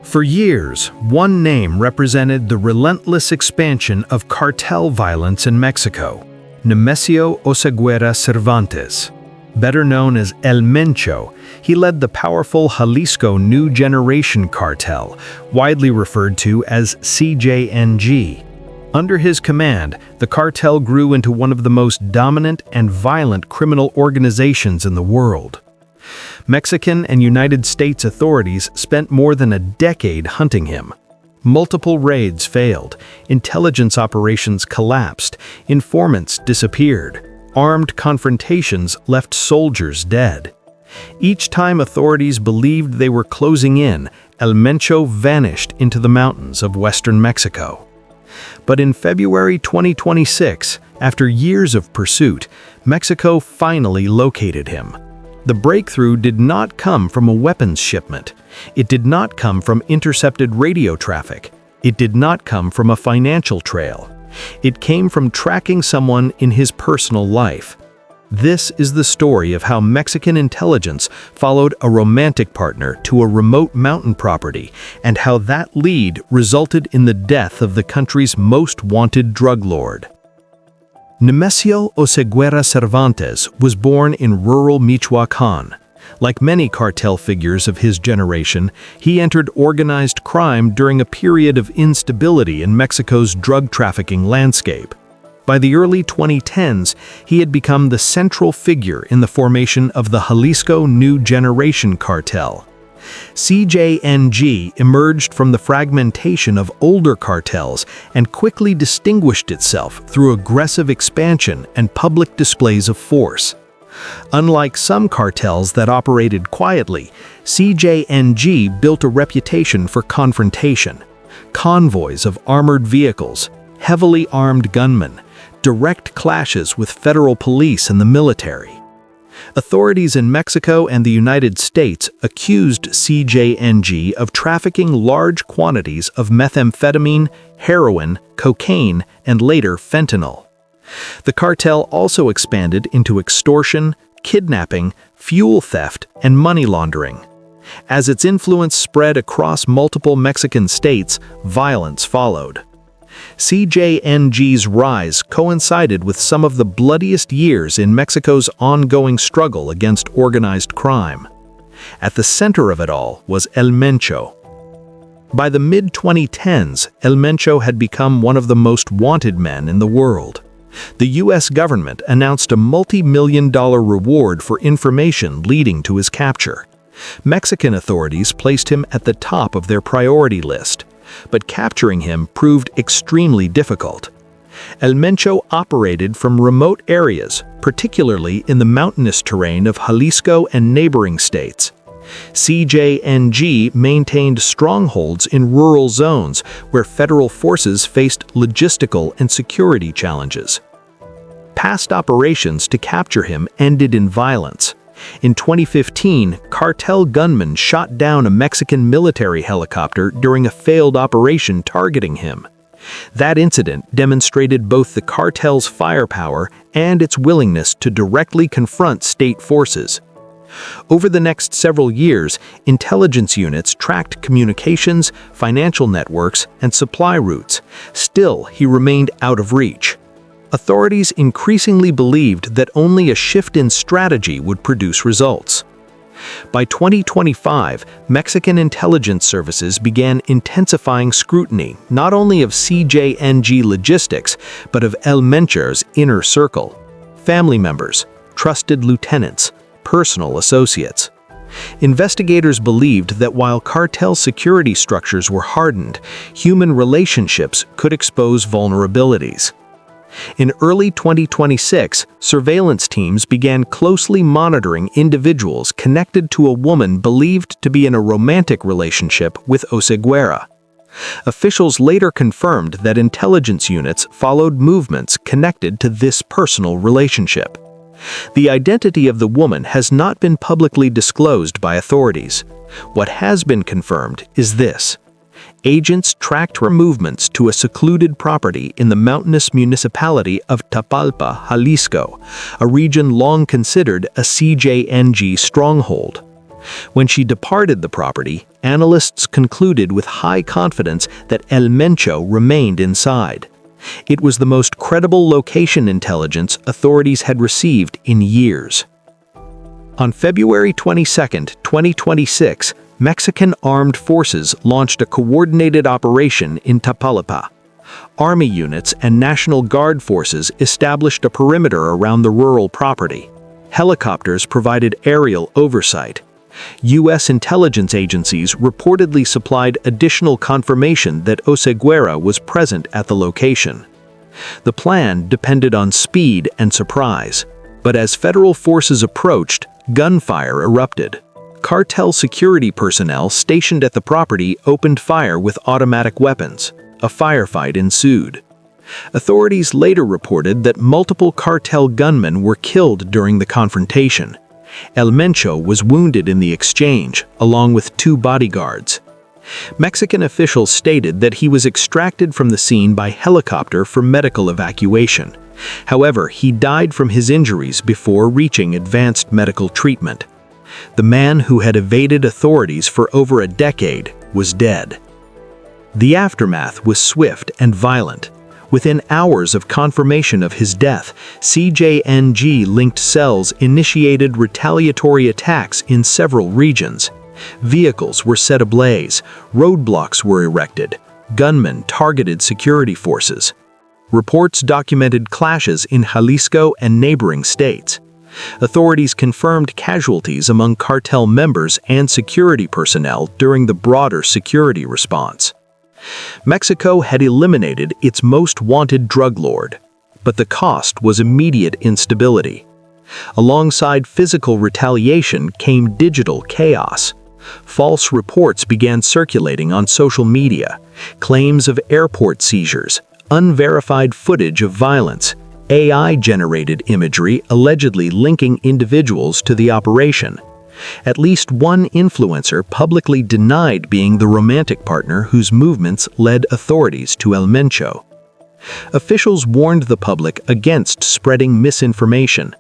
For years, one name represented the relentless expansion of cartel violence in Mexico: Nemesio Oseguera Cervantes. Better known as El Mencho, he led the powerful Jalisco New Generation Cartel, widely referred to as CJNG. Under his command, the cartel grew into one of the most dominant and violent criminal organizations in the world. Mexican and United States authorities spent more than a decade hunting him. Multiple raids failed, intelligence operations collapsed, informants disappeared, armed confrontations left soldiers dead. Each time authorities believed they were closing in, El Mencho vanished into the mountains of western Mexico. But in February 2026, after years of pursuit, Mexico finally located him. The breakthrough did not come from a weapons shipment. It did not come from intercepted radio traffic. It did not come from a financial trail. It came from tracking someone in his personal life. This is the story of how Mexican intelligence followed a romantic partner to a remote mountain property, and how that lead resulted in the death of the country's most wanted drug lord. Nemesio Oseguera Cervantes was born in rural Michoacán. Like many cartel figures of his generation, he entered organized crime during a period of instability in Mexico's drug trafficking landscape. By the early 2010s, he had become the central figure in the formation of the Jalisco New Generation Cartel. CJNG emerged from the fragmentation of older cartels and quickly distinguished itself through aggressive expansion and public displays of force. Unlike some cartels that operated quietly, CJNG built a reputation for confrontation. Convoys of armored vehicles, heavily armed gunmen, direct clashes with federal police and the military. Authorities in Mexico and the United States accused CJNG of trafficking large quantities of methamphetamine, heroin, cocaine, and later fentanyl. The cartel also expanded into extortion, kidnapping, fuel theft, and money laundering. As its influence spread across multiple Mexican states, violence followed. CJNG's rise coincided with some of the bloodiest years in Mexico's ongoing struggle against organized crime. At the center of it all was El Mencho. By the mid-2010s, El Mencho had become one of the most wanted men in the world. The U.S. government announced a multi-million-dollar reward for information leading to his capture. Mexican authorities placed him at the top of their priority list, but capturing him proved extremely difficult. El Mencho operated from remote areas, particularly in the mountainous terrain of Jalisco and neighboring states. CJNG maintained strongholds in rural zones where federal forces faced logistical and security challenges. Past operations to capture him ended in violence. In 2015, cartel gunmen shot down a Mexican military helicopter during a failed operation targeting him. That incident demonstrated both the cartel's firepower and its willingness to directly confront state forces. Over the next several years, intelligence units tracked communications, financial networks, and supply routes. Still, he remained out of reach. Authorities increasingly believed that only a shift in strategy would produce results. By 2025, Mexican intelligence services began intensifying scrutiny not only of CJNG logistics, but of El Mencho's inner circle: family members, trusted lieutenants, personal associates. Investigators believed that while cartel security structures were hardened, human relationships could expose vulnerabilities. In early 2026, surveillance teams began closely monitoring individuals connected to a woman believed to be in a romantic relationship with Oseguera. Officials later confirmed that intelligence units followed movements connected to this personal relationship. The identity of the woman has not been publicly disclosed by authorities. What has been confirmed is this: agents tracked her movements to a secluded property in the mountainous municipality of Tapalpa, Jalisco, a region long considered a CJNG stronghold. When she departed the property, analysts concluded with high confidence that El Mencho remained inside. It was the most credible location intelligence authorities had received in years. On February 22, 2026, Mexican armed forces launched a coordinated operation in Tapalapa. Army units and National Guard forces established a perimeter around the rural property. Helicopters provided aerial oversight. U.S. intelligence agencies reportedly supplied additional confirmation that Oseguera was present at the location. The plan depended on speed and surprise, but as federal forces approached, gunfire erupted. Cartel security personnel stationed at the property opened fire with automatic weapons. A firefight ensued. Authorities later reported that multiple cartel gunmen were killed during the confrontation. El Mencho was wounded in the exchange, along with 2 bodyguards. Mexican officials stated that he was extracted from the scene by helicopter for medical evacuation. However, he died from his injuries before reaching advanced medical treatment. The man who had evaded authorities for over a decade was dead. The aftermath was swift and violent. Within hours of confirmation of his death, CJNG-linked cells initiated retaliatory attacks in several regions. Vehicles were set ablaze, roadblocks were erected, gunmen targeted security forces. Reports documented clashes in Jalisco and neighboring states. Authorities confirmed casualties among cartel members and security personnel during the broader security response. Mexico had eliminated its most wanted drug lord, but the cost was immediate instability. Alongside physical retaliation came digital chaos. False reports began circulating on social media, claims of airport seizures, unverified footage of violence, AI-generated imagery allegedly linking individuals to the operation. At least one influencer publicly denied being the romantic partner whose movements led authorities to El Mencho. Officials warned the public against spreading misinformation.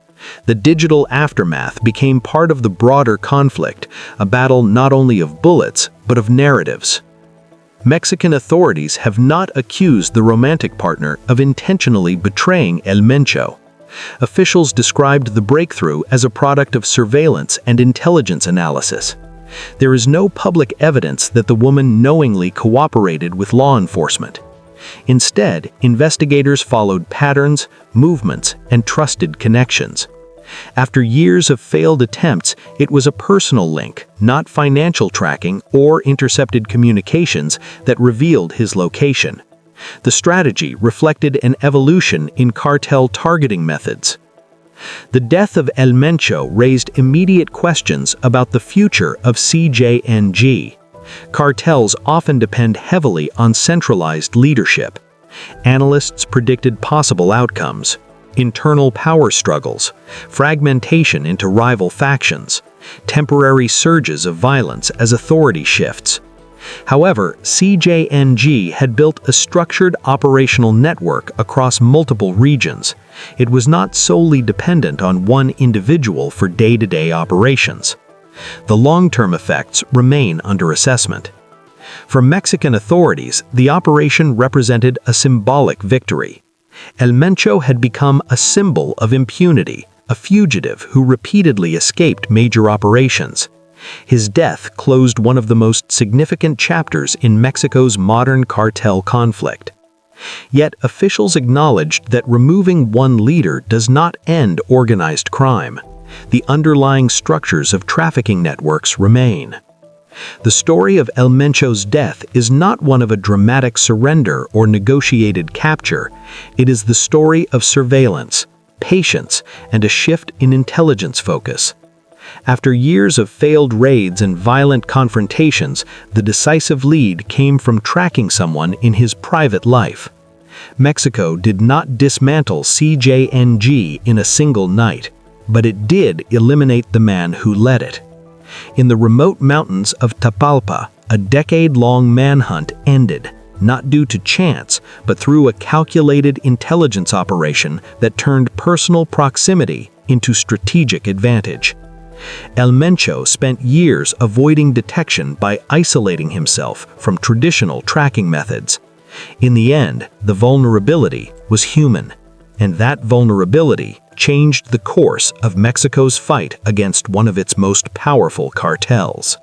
The digital aftermath became part of the broader conflict, a battle not only of bullets, but of narratives. Mexican authorities have not accused the romantic partner of intentionally betraying El Mencho. Officials described the breakthrough as a product of surveillance and intelligence analysis. There is no public evidence that the woman knowingly cooperated with law enforcement. Instead, investigators followed patterns, movements, and trusted connections. After years of failed attempts, it was a personal link, not financial tracking or intercepted communications, that revealed his location. The strategy reflected an evolution in cartel targeting methods. The death of El Mencho raised immediate questions about the future of CJNG. Cartels often depend heavily on centralized leadership. Analysts predicted possible outcomes: internal power struggles, fragmentation into rival factions, temporary surges of violence as authority shifts. However, CJNG had built a structured operational network across multiple regions. It was not solely dependent on one individual for day-to-day operations. The long-term effects remain under assessment. For Mexican authorities, the operation represented a symbolic victory. El Mencho had become a symbol of impunity, a fugitive who repeatedly escaped major operations. His death closed one of the most significant chapters in Mexico's modern cartel conflict. Yet officials acknowledged that removing one leader does not end organized crime. The underlying structures of trafficking networks remain. The story of El Mencho's death is not one of a dramatic surrender or negotiated capture. It is the story of surveillance, patience, and a shift in intelligence focus. After years of failed raids and violent confrontations, the decisive lead came from tracking someone in his private life. Mexico did not dismantle CJNG in a single night, but it did eliminate the man who led it. In the remote mountains of Tapalpa, a decade-long manhunt ended, not due to chance, but through a calculated intelligence operation that turned personal proximity into strategic advantage. El Mencho spent years avoiding detection by isolating himself from traditional tracking methods. In the end, the vulnerability was human, and that vulnerability changed the course of Mexico's fight against one of its most powerful cartels.